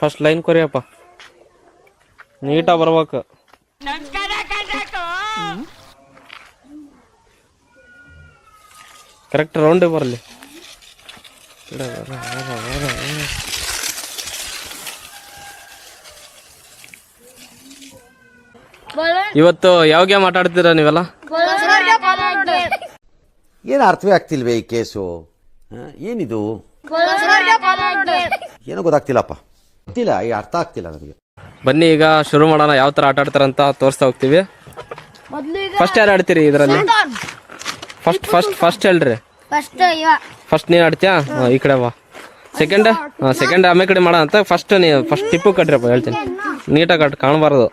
First line ಕೊರಿಯಪ್ಪ, ನೀಟಾಗಿ ಬರ್ಬೇಕು. Correct round ಬರಲಿ. ಇವತ್ತು ಯಾವ ಗೇಮ್ ಆಟ ಆಡ್ತೀರಾ ನೀವೆಲ್ಲ? ಏನು ಅರ್ಥವೇ ಆಗ್ತಿಲ್ವೇ ಈ ಕೇಸು? ಏನಿದು ಏನೋ ಗೊತ್ತಾಗ್ತಿಲ್ಲಪ್ಪ, ಗೊತ್ತಿಲ್ಲ, ಈ ಅರ್ಥ ಆಗ್ತಿಲ್ಲ ನನಗೆ. ಬನ್ನಿ ಈಗ ಶುರು ಮಾಡೋಣ. ಯಾವ ತರ ಆಟ ಆಡ್ತಾರಂತ ತೋರಿಸ್ತಾ ಹೋಗ್ತೀವಿ. ಫಸ್ಟ್ ಯಾರು ಆಡ್ತೀರಿ ಇದರಲ್ಲಿ? ಫಸ್ಟ್ ಹೇಳ್ರಿ. ಫಸ್ಟ್ ನೀನ್ ಆಡ್ತೀಯಾ? ಈ ಕಡೆ ಬಾ. ಸೆಕೆಂಡ್ ಆಮೇಲೆ ಕಡೆ ಮಾಡ ಅಂತ. ಫಸ್ಟ್ ಟಿಪ್ಪು ಕಟ್ರಿಯಪ್ಪ, ಹೇಳ್ತೀನಿ ನೀಟಾಗಿ ಕಟ್, ಕಾಣಬಾರ್ದು.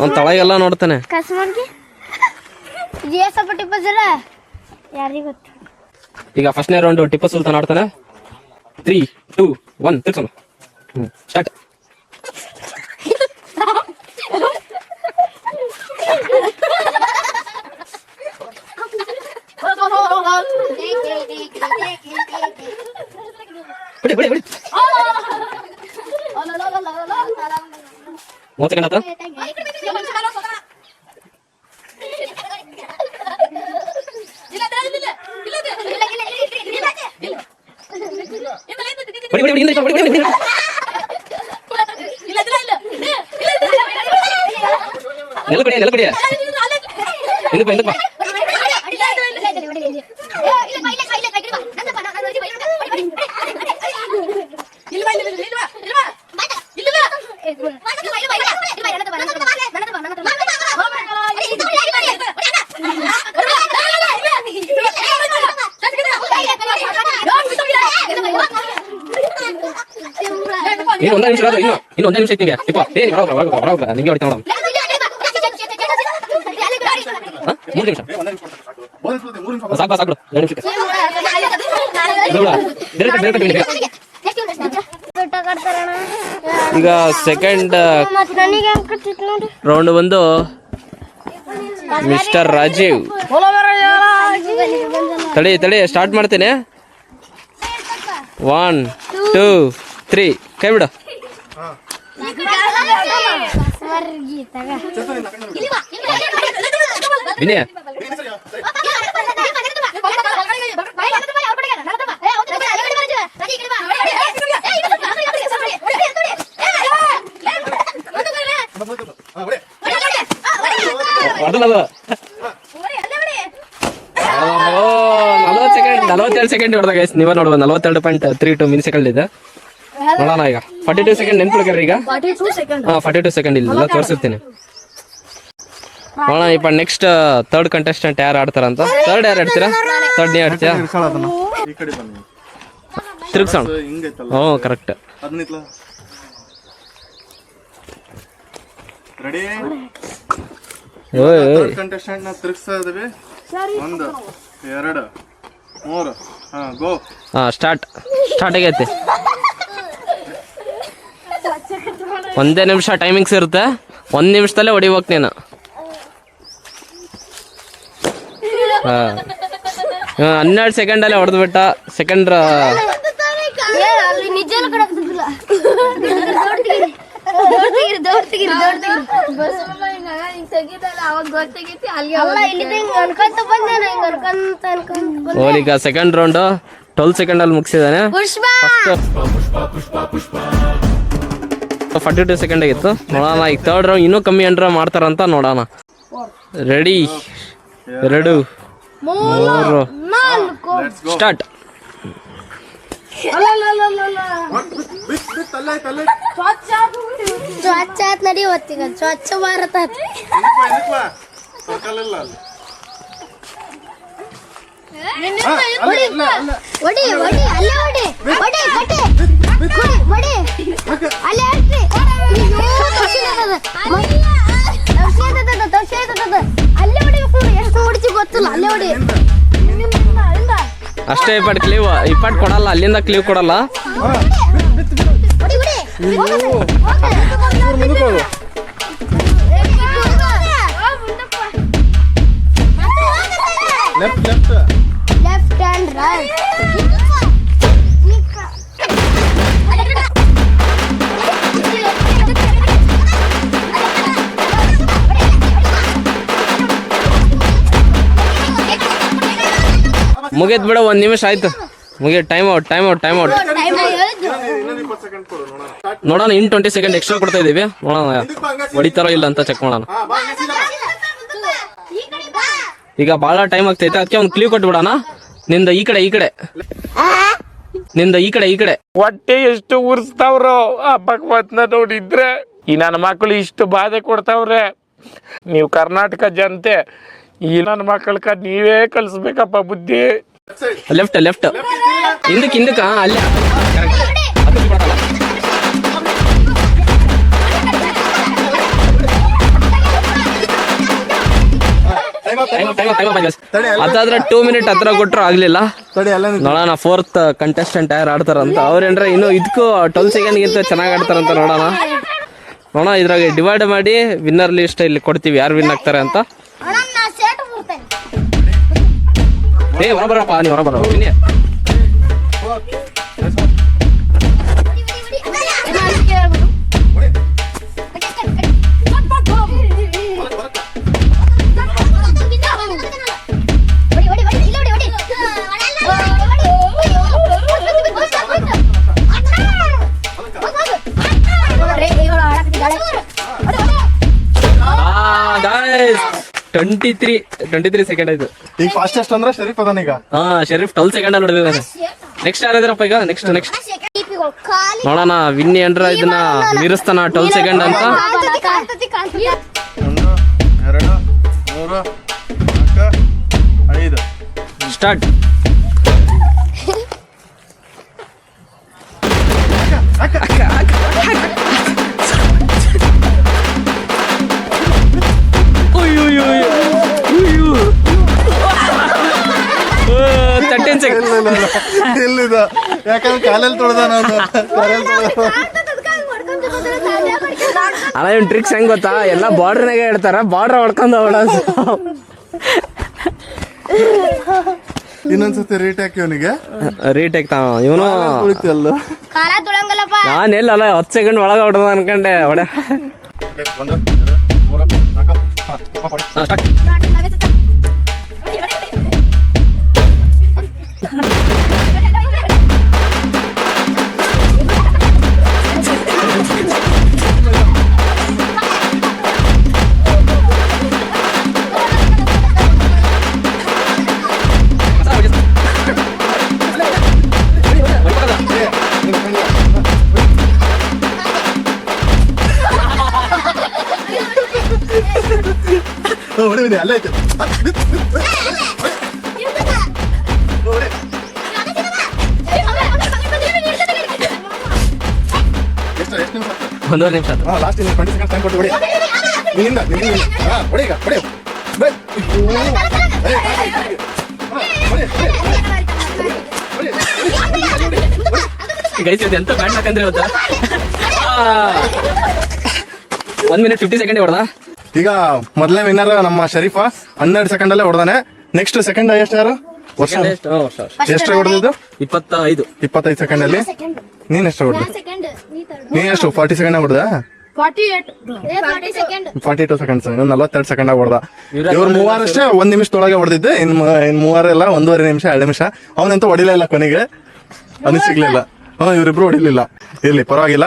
ಅವ್ನು ತಳಗೆಲ್ಲ ನೋಡ್ತಾನೆ. ಈಗ ಫಸ್ಟ್ನೇ ರೌಂಡ್ ಟಿಪ್ಪು ಸುಲ್ತಾನ್ ಆಡ್ತಾನೆ. 3, 2, 1 ತಿರ್ಸೋಣ. ಸ್ಟಾರ್ಟ್. ಬಿಡಿ 30 ಸೆಕೆಂಡ್ ಆತ. ಇನ್ನೊಂದು ನಿಮಿಷ ಐತಿ. ನಿಂಗೆ ಹೊಡಿತಾ ನೋಡ. 3 ನಿಮಿಷ ಸಾಕು. 2 ನಿಮಿಷಕ್ಕೆ ಈಗ ಸೆಕೆಂಡ್ ರೌಂಡ್ ಬಂದು ಮಿಸ್ಟರ್ ರಾಜೀವ್. ತಡಿ ಸ್ಟಾರ್ಟ್ ಮಾಡ್ತೇನೆ. 1, 2, 3 ಕೈ ಬಿಡು. ವಿನಯ ಅದಲ್ಲ 42 ಸೆಕೆಂಡ್ ಹೊಡೆದಾಗ ನೀವ ನೋಡುವ. 42.32 ಮಿಲಿ ಸೆಕೆಂಡ್ ಇದೆ. ನೋಡೋಣ ಈಗ 42 ಸೆಕೆಂಡ್ ನೆನ್ಪಿಡ್ರಿ. ಈಗ 42 ಸೆಕೆಂಡ್ ಇಲ್ಲ ತೋರಿಸಿರ್ತೀನಿ. ನೋಡೋಣ ಇಪ್ಪ ನೆಕ್ಸ್ಟ್ ಥರ್ಡ್ ಕಂಟೆಸ್ಟೆಂಟ್ ಯಾರು ಆಡ್ತಾರಂತ. ಥರ್ಡ್ ಯಾರು ಆಡ್ತೀರಾ? ಥರ್ಡ್ ನೀ ಆಡ್ತೀಯಾ? ತಿರುಗ್ಸೋಣ. ಹ್ಞೂ ಕರೆಕ್ಟ್. ಸ್ಟಾರ್ಟ್ ಆಗೈತಿ. 1 ನಿಮಿಷ ಟೈಮಿಂಗ್ಸ್ ಇರುತ್ತೆ. 1 ನಿಮಿಷದಲ್ಲೇ ಹೊಡಿಬೇಕು ನೀನು. 12 ಸೆಕೆಂಡಲ್ಲೇ ಹೊಡೆದ್ಬಿಟ್ಟ. ಸೆಕೆಂಡ್ ಈಗ ಸೆಕೆಂಡ್ ರೌಂಡ್ 12 ಸೆಕೆಂಡ್ ಅಲ್ಲಿ ಮುಗಿಸಿದಾನೆ. 42 ಸೆಕೆಂಡ್ ಆಗಿತ್ತು. ನೋಡೋಣ ಈಗ ಥರ್ಡ್ ರೌಂಡ್ ಇನ್ನೂ ಕಮ್ಮಿ ಅಂಡ್ರ ಮಾಡ್ತಾರಂತ ನೋಡೋಣ. Ready 2, 3 start. ಸ್ವಚ್ಛ ನಡೆಯುತ್ತೀಗ ಸ್ವಚ್ಛ ಭಾರತ. ಗೊತ್ತಿಲ್ಲ ಅಲ್ಲೇ ಹೊಡಿ. ಅಷ್ಟೇ ಇಪ್ಪಟ್ ಕೊಡಲ್ಲ, ಅಲ್ಲಿಂದ ಕ್ಲೀವ್ ಕೊಡಲ್ಲ. Left and write. ಮುಗಿತ್ ಬಿಡ, 1 ನಿಮಿಷ ಆಯ್ತು. Time out. ನೋಡೋಣ, ಇನ್ 20 ಸೆಕೆಂಡ್ ಎಕ್ಸ್ಟ್ರಾ ಕೊಡ್ತಾ ಇದೀವಿ. ನೋಡೋಣ ಹೊಡಿತಾರೋ ಇಲ್ಲ ಅಂತ ಚೆಕ್ ಮಾಡೋಣ. ಈಗ ಬಹಳ ಟೈಮ್ ಆಗ್ತೈತೆ, ಅದಕ್ಕೆ ಒಂದು ಕ್ಲೀವ್ ಕೊಟ್ಬಿಡೋಣ. ನಿಂದ ಈ ಕಡೆ ಹೊಟ್ಟೆ ಎಷ್ಟು ಉರ್ಸ್ತಾವ್ರೋ ಆ ಭಗವತ್ನ ನೋಡಿದ್ರೆ. ಈ ನನ್ನ ಮಕ್ಕಳು ಇಷ್ಟು ಬಾಧೆ ಕೊಡ್ತಾವ್ರೆ. ನೀವು ಕರ್ನಾಟಕ ಜನತೆ, ಈ ನನ್ನ ಮಕ್ಕಳಕ್ಕ ನೀವೇ ಕಲಿಸ್ಬೇಕಪ್ಪ ಬುದ್ಧಿ. ಲೆಫ್ಟ್ ಹಿಂದಕ್ಕ ಅಲ್ಲಿ ಅದಾದ್ರೆ 2 ಮಿನಿಟ್ ಹತ್ರ ಕೊಟ್ರು ಆಗ್ಲಿಲ್ಲ. ನೋಡೋಣ 4th ಕಂಟೆಸ್ಟೆಂಟ್ ಯಾರು ಆಡ್ತಾರಂತ. ಅವ್ರೇನ್ರ ಇನ್ನು ಇದಕ್ಕೂ 12 ಸೆಕೆಂಡ್ ಗಿಂತ ಚೆನ್ನಾಗಿ ಆಡ್ತಾರಂತ ನೋಡೋಣ. ಇದ್ರಾಗ ಡಿವೈಡ್ ಮಾಡಿ ವಿನ್ನರ್ ಲಿಸ್ಟ್ ಇಲ್ಲಿ ಕೊಡ್ತೀವಿ, ಯಾರು ವಿನ್ ಆಗ್ತಾರೆ ಅಂತ. ಹೊರಬರಪ್ಪ, ನೀವು ಹೊರಬರ. ಗಾಯ್ಸ್ 23 ಸೆಕೆಂಡ್ ಆಯ್ತು. ಈಗ ಫಾಸ್ಟೆಸ್ಟ್ ಅಂದ್ರೆ ಶರೀಫ್ ಅದಾನ ಈಗ. ಶರೀಫ್ 12 ಸೆಕೆಂಡ್ ನೋಡಿದಾನೆ. ನೆಕ್ಸ್ಟ್ ಯಾರಿದಾರಪ್ಪ ಈಗ? ನೆಕ್ಸ್ಟ್ ನೋಡೋಣ, ವಿನ್ನಿ ಅಂದ್ರ ಇದನ್ನ ಮೀರಿಸ್ತಾನ 12 ಸೆಕೆಂಡ್ ಅಂತ. 1 2 3 4 5 ಸ್ಟಾರ್ಟ್. ಎಲ್ಲಿದ? ಯಾಕಂದ್ರೆ ಕಾಲಲ್ಲಿ ತೊಳ್ದ ನಾನು. ಅಲ್ಲ, ಇವ್ನ ಟ್ರಿಕ್ಸ್ ಹೆಂಗ್ ಗೊತ್ತಾ? ಎಲ್ಲ ಬಾರ್ಡರ್ನಾಗ ಇಡ್ತಾರ, ಬಾರ್ಡರ್ ಹೊಡ್ಕೊಂಡ್ ಓಡೋದು. ಇನ್ನೊಂದ್ಸತಿ ರೇಟ್ ಹಾಕಿ ಅವನಿಗೆ ರೇಟ್ ಹಾಕ್ತಾವ ಇವನು. ಕುಳಿತಲ್ಲ ನಾನೆಲ್ಲ 10 ಸೆಕೆಂಡ್ ಒಳಗ ಹೊಡೆದ ಅನ್ಕಂಡೆ. ಹೊಡೆ 1 2 3 4 ಹೊಡಿಬಿಡಿ, ಅಲ್ಲೇ ಐತೆ. ಎಷ್ಟು ನಿಮಿಷ? 1.5 ನಿಮಿಷ ಆಯ್ತು. ಲಾಸ್ಟ್ 20 ಸೆಕೆಂಡ್ ಟೈಮ್ ಕೊಟ್ಟು ಹೊಡಿ. ನಿನ್ನಿಂದ ಹೊಡಿ ಈಗ, ಹೊಡಿ. ಗೈಸ್ ಇದು ಎಂತ ಬ್ಯಾಟ್ ಹಾಕಂದ್ರೆ ಇವತ್ತ 1 ಮಿನಿಟ್ 50 ಸೆಕೆಂಡ್ ಹೊಡೆದ. ಈಗ ಮೊದಲನೇ ವಿನ್ನರ್ ನಮ್ಮ ಶರೀಫ 12 ಸೆಕೆಂಡ್ ಅಲ್ಲೇ ಹೊಡೆದಾನೆ. ನೆಕ್ಸ್ಟ್ ಸೆಕೆಂಡ್ ಎಷ್ಟು ಯಾರು? ಎಷ್ಟು ಹೊಡೆದಿದ್ದು? 25 ಸೆಕೆಂಡ್ ಅಲ್ಲಿ. ನೀನ್ ಎಷ್ಟು ಹೊಡೆದ? ನೀನ್ ಎಷ್ಟು 40 ಸೆಕೆಂಡ್ ಹೊಡೆದ? 42 ಸೆಕೆಂಡ್ಸ್. 42 ಸೆಕೆಂಡ್ ಆಗಿ ಹೊಡೆದ. ಇವ್ರು 3 ಅಷ್ಟೇ 1 ನಿಮಿಷದೊಳಗೆ ಹೊಡೆದಿದ್ದೆ. ಇನ್ 3 ಎಲ್ಲ 1.5 ನಿಮಿಷ 2 ನಿಮಿಷ. ಅವನಂತೂ ಹೊಡಿಲಿಲ್ಲ ಕೊನೆಗೆ, ಅನಿಸಿಗ್ಲಿಲ್ಲ. ಇವ್ರಿಬ್ರು ಹೊಡಿಲಿಲ್ಲ. ಇರ್ಲಿ, ಪರವಾಗಿಲ್ಲ.